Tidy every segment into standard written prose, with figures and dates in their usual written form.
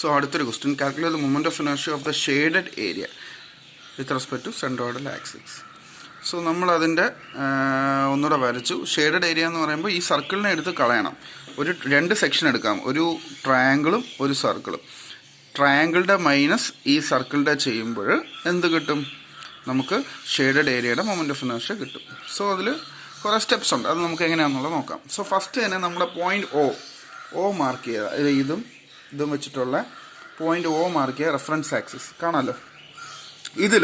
So അടുത്തൊരു question, calculate the moment of inertia of the shaded area with respect to centroidal axis. So നമ്മളതിൻ്റെ ഒന്നുകൂടെ വരച്ചു. Shaded area എന്ന് പറയുമ്പോൾ ഈ സർക്കിളിനെ എടുത്ത് കളയണം. രണ്ട് സെക്ഷൻ എടുക്കാം, ഒരു ട്രയാങ്കിളും ഒരു സർക്കിളും. ട്രയാങ്കിളുടെ മൈനസ് ഈ സർക്കിളിൻ്റെ ചെയ്യുമ്പോൾ എന്ത് കിട്ടും? നമുക്ക് ഷെയ്ഡഡ് ഏരിയയുടെ മൊമെന്റ് ഓഫ് ഇനർഷ്യ കിട്ടും. സോ അതിൽ കുറേ സ്റ്റെപ്സ് ഉണ്ട്, അത് നമുക്ക് എങ്ങനെയാണെന്നുള്ളത് നോക്കാം. സോ ഫസ്റ്റ് തന്നെ നമ്മുടെ പോയിന്റ് ഒ മാർക്ക് ചെയ്യുക. ഇതും വെച്ചിട്ടുള്ള പോയിന്റ് ഒ മാർക്ക് ചെയ്യുക. റെഫറൻസ് ആക്സിസ് കാണാമല്ലോ. ഇതിൽ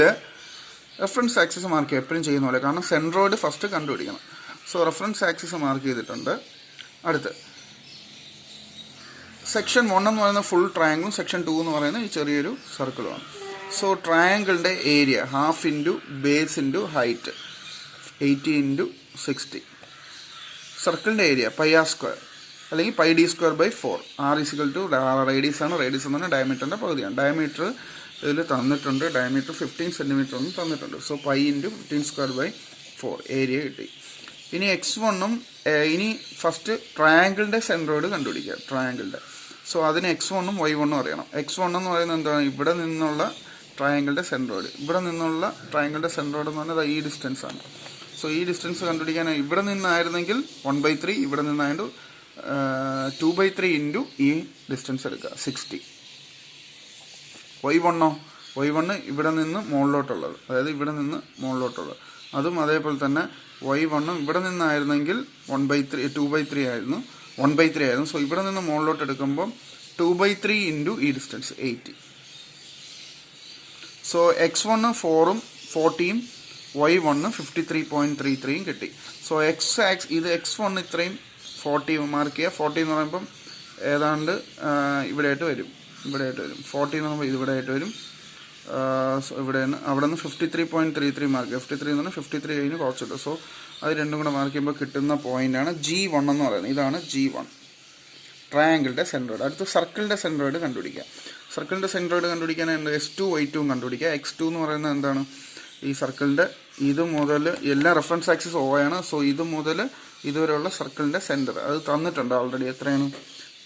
റെഫറൻസ് ആക്സിസ് മാർക്ക് ചെയ്യുക എപ്പോഴും ചെയ്യുന്ന പോലെ, കാരണം സെൻട്രോയിഡ് ഫസ്റ്റ് കണ്ടുപിടിക്കണം. സോ റെഫറൻസ് ആക്സിസ് മാർക്ക് ചെയ്തിട്ടുണ്ട്. അടുത്ത് സെക്ഷൻ 1 എന്ന് പറയുന്ന ഫുൾ ട്രയാങ്കിളും സെക്ഷൻ 2 എന്ന് പറയുന്ന ഈ ചെറിയൊരു സർക്കിളുമാണ്. സോ ട്രയാങ്കിളിൻ്റെ area half into base into height 80 into 60. സർക്കിളിൻ്റെ ഏരിയ പൈ ആർ സ്ക്വയർ അല്ലെങ്കിൽ pi d square by 4. R is equal to radius ആണ്. റേഡിയസ് എന്ന് പറഞ്ഞാൽ ഡയമീറ്ററിൻ്റെ പകുതിയാണ്. ഡയമീറ്റർ ഇതിൽ തന്നിട്ടുണ്ട്. ഡയമീറ്റർ 15 സെൻറ്റിമീറ്റർ ഒന്നും തന്നിട്ടുണ്ട്. So pi into 15 square by 4 area കിട്ടി. ഇനി x1 ഇനി ഫസ്റ്റ് ട്രയാങ്കിളിൻ്റെ സെൻട്രോയിഡ് കണ്ടുപിടിക്കുക. ട്രയാങ്കിളിൻ്റെ സോ അതിന് x1 y1 അറിയണം. x1 എന്ന് പറയുന്നത് എന്താണ്? ഇവിടെ നിന്നുള്ള ട്രയാങ്കിളിൻ്റെ സെൻട്രോയിഡ്. ഇവിടെ നിന്നുള്ള ട്രയാങ്കിളിൻ്റെ സെൻട്രോയിഡ് എന്ന് പറഞ്ഞാൽ ഈ ഡിസ്റ്റൻസ് ആണ്. സോ ഈ ഡിസ്റ്റൻസ് കണ്ടുപിടിക്കാൻ ഇവിടെ നിന്നായിരുന്നെങ്കിൽ 1/3, ഇവിടെ നിന്നായത് 2/3 ഇൻറ്റു ഈ ഡിസ്റ്റൻസ് എടുക്കുക 60. y1 ഇവിടെ നിന്ന് മുകളിലോട്ടുള്ളത്, അതായത് ഇവിടെ നിന്ന് മുകളിലോട്ടുള്ളത്. അതും അതേപോലെ തന്നെ y1 ഇവിടെ നിന്നായിരുന്നെങ്കിൽ 2/3 ആയിരുന്നു. സോ ഇവിടെ നിന്ന് മുകളിലോട്ട് എടുക്കുമ്പോൾ 2/3 ഇൻറ്റു ഈ ഡിസ്റ്റൻസ് 80. സോ x1 4ഉം 40യും y1 53.33 കിട്ടി. സോ ഇത് x1 ഇത്രയും 40 മാർക്ക് ചെയ്യുക. 40 എന്ന് പറയുമ്പം ഏതാണ്ട് ഇവിടെയായിട്ട് വരും. 40 എന്ന് പറയുമ്പോൾ ഇവിടെയായിട്ട് വരും. ഇവിടെ നിന്ന് അവിടെ നിന്ന് 53.33 മാർക്ക് ചെയ്യുക. 53 എന്ന് പറഞ്ഞാൽ 53 കഴിഞ്ഞ് കുറച്ചിട്ട്. സോ അത് രണ്ടും കൂടെ മാർക്ക് ചെയ്യുമ്പോൾ കിട്ടുന്ന പോയിൻ്റാണ് G1 എന്ന് പറയുന്നത്. ഇതാണ് G1 ട്രയാങ്കിളിൻ്റെ സെൻട്രോയിഡ്. അടുത്ത് സർക്കിളിൻ്റെ സെൻട്രോയിഡ് കണ്ടുപിടിക്കുക. സർക്കിളിൻ്റെ സെൻട്രോയിഡ് കണ്ടുപിടിക്കാൻ S2 Y2 കണ്ടുപിടിക്കുക. x2 എന്ന് പറയുന്നത് എന്താണ്? ഈ സർക്കിളിൻ്റെ ഇത് മുതൽ എല്ലാ റെഫറൻസ് ആക്സിസ് O ആണ്. സോ ഇത് മുതൽ ഇതുവരെയുള്ള സർക്കിളിൻ്റെ സെൻറ്റർ അത് തന്നിട്ടുണ്ട് ഓൾറെഡി. എത്രയാണ്?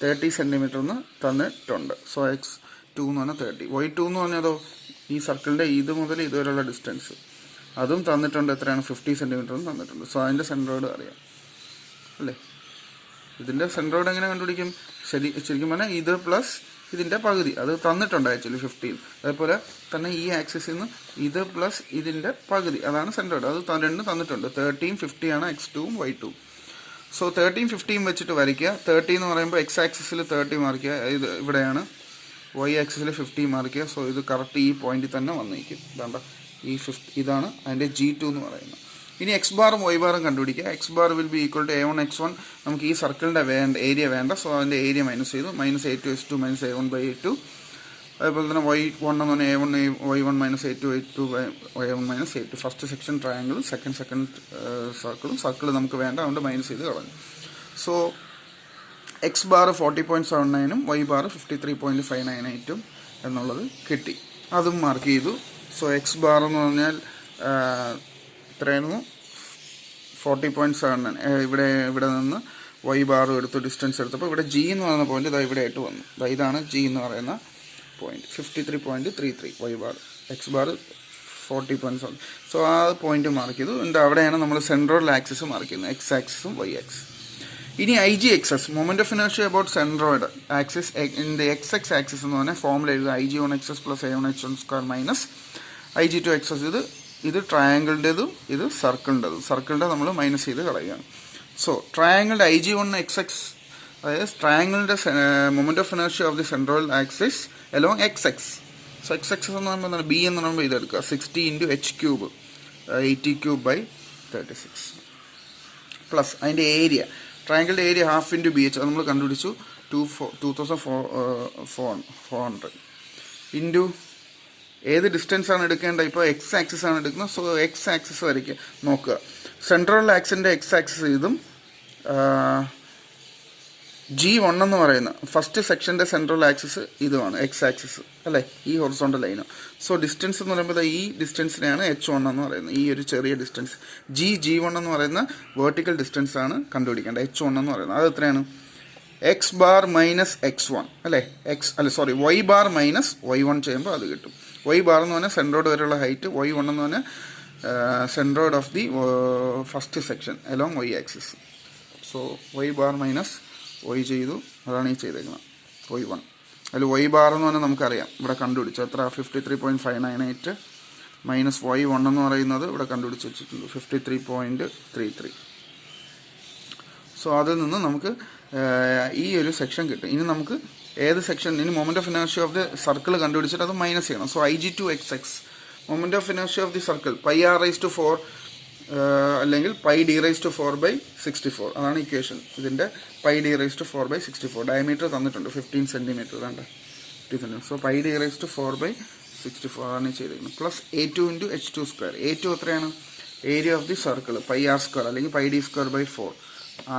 30 സെൻറ്റിമീറ്റർ എന്ന് തന്നിട്ടുണ്ട്. സോ x2 എന്ന് പറഞ്ഞാൽ 30. y2 എന്ന് പറഞ്ഞതോ ഈ സർക്കിളിൻ്റെ ഇത് മുതൽ ഇതുവരെയുള്ള ഡിസ്റ്റൻസ് അതും തന്നിട്ടുണ്ട്. എത്രയാണ്? 50 സെൻറ്റിമീറ്റർ എന്ന് തന്നിട്ടുണ്ട്. സോ അതിൻ്റെ സെൻട്രോയിഡ് അറിയാം അല്ലേ? ഇതിൻ്റെ സെൻട്രോയിഡ് എങ്ങനെ കണ്ടുപിടിക്കും? ശരിക്കും പറഞ്ഞാൽ ഇത് പ്ലസ് ഇതിൻ്റെ പകുതി അത് തന്നിട്ടുണ്ട് ആക്ച്വലി 15. അതേപോലെ തന്നെ ഈ ആക്സിസിൽ നിന്ന് ഇത് പ്ലസ് ഇതിൻ്റെ പകുതി അതാണ് സെൻട്രോയിഡ്. അത് രണ്ടും തന്നിട്ടുണ്ട്. 13 50 ആണ് x2ഉം y2ഉം. സോ 13 15 വെച്ചിട്ട് വരയ്ക്കുക. 30 എന്ന് പറയുമ്പോൾ x ആക്സിസിൽ 30 മാർക്ക് ചെയ്യുക. ഇത് ഇവിടെയാണ്. y ആക്സിസിൽ 50 മാർക്ക് ചെയ്യുക. സോ ഇത് കറക്റ്റ് ഈ പോയിന്റിൽ തന്നെ വന്നിരിക്കും. ഇതാണ്ട ഈ ഇതാണ് അതിൻ്റെ G2 എന്ന് പറയുന്നത്. ഇനി x ബാറും y ബാറും കണ്ടുപിടിക്കുക. x bar will be equal to a1 x1. നമുക്ക് ഈ സർക്കിളിൻ്റെ ഏരിയ വേണ്ട. സോ അതിൻ്റെ ഏരിയ മൈനസ് ചെയ്തു. -a2 x2 -a1/a2. അതേപോലെ തന്നെ y1 എന്ന് പറഞ്ഞാൽ a1 y1 -a2 a2 y1 -a2. First section ട്രയാങ്കിളും സെക്കൻഡ് സർക്കിൾ നമുക്ക് വേണ്ട, അതുകൊണ്ട് മൈനസ് ചെയ്ത് കളഞ്ഞു. സോ x ബാർ 40.79ഉം y ബാർ 53.598ഉം എന്നുള്ളത് കിട്ടി. അതും മാർക്ക് ചെയ്തു. സോ x ബാർ എന്ന് പറഞ്ഞാൽ എത്രയായിരുന്നു? 40.79. ഇവിടെ നിന്ന് y ബാറും എടുത്ത് ഡിസ്റ്റൻസ് എടുത്തപ്പോൾ ഇവിടെ G എന്ന് പറയുന്ന പോയിന്റ് ഇതാ ഇവിടെ ആയിട്ട് വന്നു. ഇതാണ് G എന്ന് പറയുന്ന point 53.33 y bar. x bar 40.7. So ആ പോയിന്റ് മാർക്ക് ചെയ്തു. എന്നിട്ട് അവിടെയാണ് നമ്മൾ സെൻട്രോയിഡൽ ആക്സിസ് മാർക്ക് ചെയ്യുന്നത്, x ആക്സിസും y ആക്സിസ്. ഇനി IG-XS moment of inertia about centroid axis in the XX axis എന്ന് പറഞ്ഞാൽ ഫോമുല എഴുതുക. IG1XS + A1H1² minus IG2XS. ഇത് ട്രയാങ്കിളിൻ്റെതും ഇത് സർക്കിളിൻ്റെതും. സർക്കിളിൻ്റെ നമ്മൾ മൈനസ് ചെയ്ത് കളയുകയാണ്. സോ ട്രയാങ്കിളിൻ്റെ IG1XX അതായത് ട്രയാങ്കിളിൻ്റെ moment of inertia of the centroidal axis along XX. So XX എന്ന് പറയുമ്പോൾ B എന്ന് പറയുമ്പോൾ ഇതെടുക്കുക 60 ഇൻറ്റു h³ 80³/36 പ്ലസ് അതിൻ്റെ ഏരിയ. ട്രയാങ്കിളിൻ്റെ ഏരിയ ഹാഫ് ഇൻറ്റു BH അത് നമ്മൾ കണ്ടുപിടിച്ചു 2400 ഇൻറ്റു ഏത് ഡിസ്റ്റൻസ് ആണ് എടുക്കേണ്ടത്? ഇപ്പോൾ x ആക്സിസ് ആണ് എടുക്കുന്നത്. സോ x ആക്സിസ് വരയ്ക്കുക. നോക്കുക, സെൻട്രൽ ആക്സിൻ്റെ x ആക്സിസ് ഇതും G1 എന്ന് പറയുന്ന ഫസ്റ്റ് സെക്ഷൻ്റെ സെൻട്രൽ ആക്സിസ് ഇതുമാണ് x ആക്സിസ് അല്ലേ, ഈ ഹൊറിസോണ്ടൽ ലൈന്. സോ ഡിസ്റ്റൻസ് എന്ന് പറയുമ്പോൾ ഈ ഡിസ്റ്റൻസിനെയാണ് h1 എന്ന് പറയുന്നത്. ഈ ഒരു ചെറിയ ഡിസ്റ്റൻസ് G1 എന്ന് പറയുന്ന വേർട്ടിക്കൽ ഡിസ്റ്റൻസ് ആണ് കണ്ടുപിടിക്കേണ്ടത്. h1 എന്ന് പറയുന്നത് അത് എത്രയാണ്? എക്സ് ബാർ മൈനസ് x1 അല്ലേ, y ബാർ മൈനസ് y1 ചെയ്യുമ്പോൾ അത് കിട്ടും. y ബാർ എന്ന് പറഞ്ഞാൽ സെൻട്രോയിഡ് വരെയുള്ള ഹൈറ്റ്, y1 എന്ന് പറഞ്ഞാൽ centroid of the first section along y axis. So y bar minus y ചെയ്തു, അതാണ് ഈ ചെയ്തേക്കുന്നത് y1. അതിൽ y ബാർ എന്ന് പറഞ്ഞാൽ നമുക്കറിയാം, ഇവിടെ കണ്ടുപിടിച്ചു എത്ര, 53.598 മൈനസ് y1 എന്ന് പറയുന്നത് ഇവിടെ കണ്ടുപിടിച്ച് വെച്ചിട്ടുണ്ട് 53.33. സോ അതിൽ നിന്ന് നമുക്ക് ഈ ഒരു സെക്ഷൻ കിട്ടും. ഇനി നമുക്ക് ഏത് സെക്ഷൻ, ഇനി moment of inertia of the circle കണ്ടുപിടിച്ചിട്ട് അത് മൈനസ് ചെയ്യണം. So IG2XX moment of inertia of the circle πr⁴ അല്ലെങ്കിൽ πd⁴/64. അതാണ് ഇക്വേഷൻ. ഇതിൻ്റെ πd⁴/64 ഡയമീറ്റർ തന്നിട്ടുണ്ട് 15 സെൻറ്റിമീറ്റർ, വേണ്ട 50 സെൻറ്റിമീറ്റർ. സോ πd⁴/64 ആണ് ചെയ്തിരിക്കുന്നത്. Plus A2 × H2². A2 എത്രയാണ്, area of the circle πr² അല്ലെങ്കിൽ πd²/4.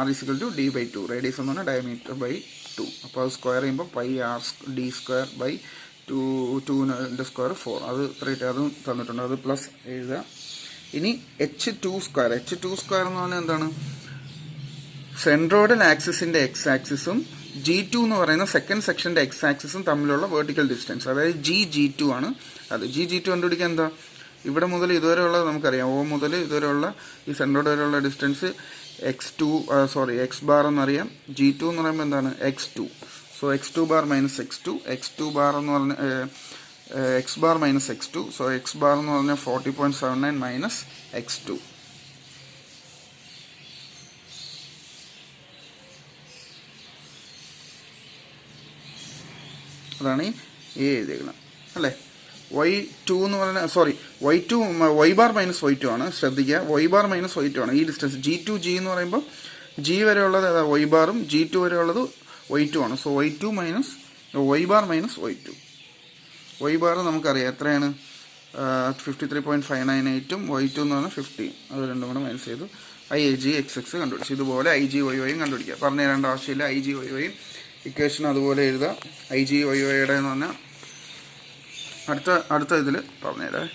r = d/2. റേഡിയസ് എന്ന് പറഞ്ഞാൽ ഡയമീറ്റർ ബൈ 2. അപ്പോൾ അത് സ്ക്വയർ ചെയ്യുമ്പോൾ πr⁴d²/2 2ൻ്റെ സ്ക്വയർ 4. അത് ഇത്രയിട്ട് അതും തന്നിട്ടുണ്ട്, അത് പ്ലസ് എഴുതുക. ഇനി H2² എന്ന് പറഞ്ഞാൽ എന്താണ്, സെൻട്രോയിഡൽ ആക്സിസിൻ്റെ എക്സ് ആക്സിസും G2 എന്ന് പറയുന്ന സെക്കൻഡ് സെക്ഷൻ്റെ എക്സ് ആക്സിസും തമ്മിലുള്ള വെർട്ടിക്കൽ ഡിസ്റ്റൻസ്, അതായത് G2 ആണ്. അത് G2 കണ്ടുപിടിക്കാൻ എന്താ, ഇവിടെ മുതൽ ഇതുവരെയുള്ള നമുക്കറിയാം, O മുതൽ ഇതുവരെയുള്ള ഈ സെൻട്രോയിഡ് വരെയുള്ള ഡിസ്റ്റൻസ് x ബാർ എന്നറിയാം. G2 എന്ന് പറയുമ്പോൾ എന്താണ്, x2. So x2 bar minus x2 bar എന്ന് പറഞ്ഞ x bar minus x2. So x bar എന്ന് പറഞ്ഞാൽ 40.79 മൈനസ് x2. അതാണ് ഈ എഴുതിയിരിക്കുന്നത് അല്ലേ. y2 എന്ന് പറഞ്ഞാൽ y ബാർ മൈനസ് y2 ആണ്, ശ്രദ്ധിക്കുക. y ബാർ മൈനസ് y2 ആണ് ഈ ഡിസ്റ്റൻസ്. G2 G എന്ന് പറയുമ്പോൾ G വരെ ഉള്ളത് y ബാറും G2 വരെ ഉള്ളത് y2 ആണ്. So y2 minus y bar minus y2. y bar നമുക്കറിയാം എത്രയാണ്, 53.598 y2 എന്ന് പറഞ്ഞാൽ 15. അത് രണ്ടും കൂടെ മൈനസ് ചെയ്തു IGXX കണ്ടുപിടിച്ചു. ഇതുപോലെ IGYYയും കണ്ടുപിടിക്കുക, പറഞ്ഞു തരേണ്ട ആവശ്യമില്ല. IGYYയും ഇക്വേഷൻ അതുപോലെ എഴുതുക. IGYYയുടെ എന്ന് പറഞ്ഞാൽ അടുത്ത ഇതിൽ പറഞ്ഞുതരാം.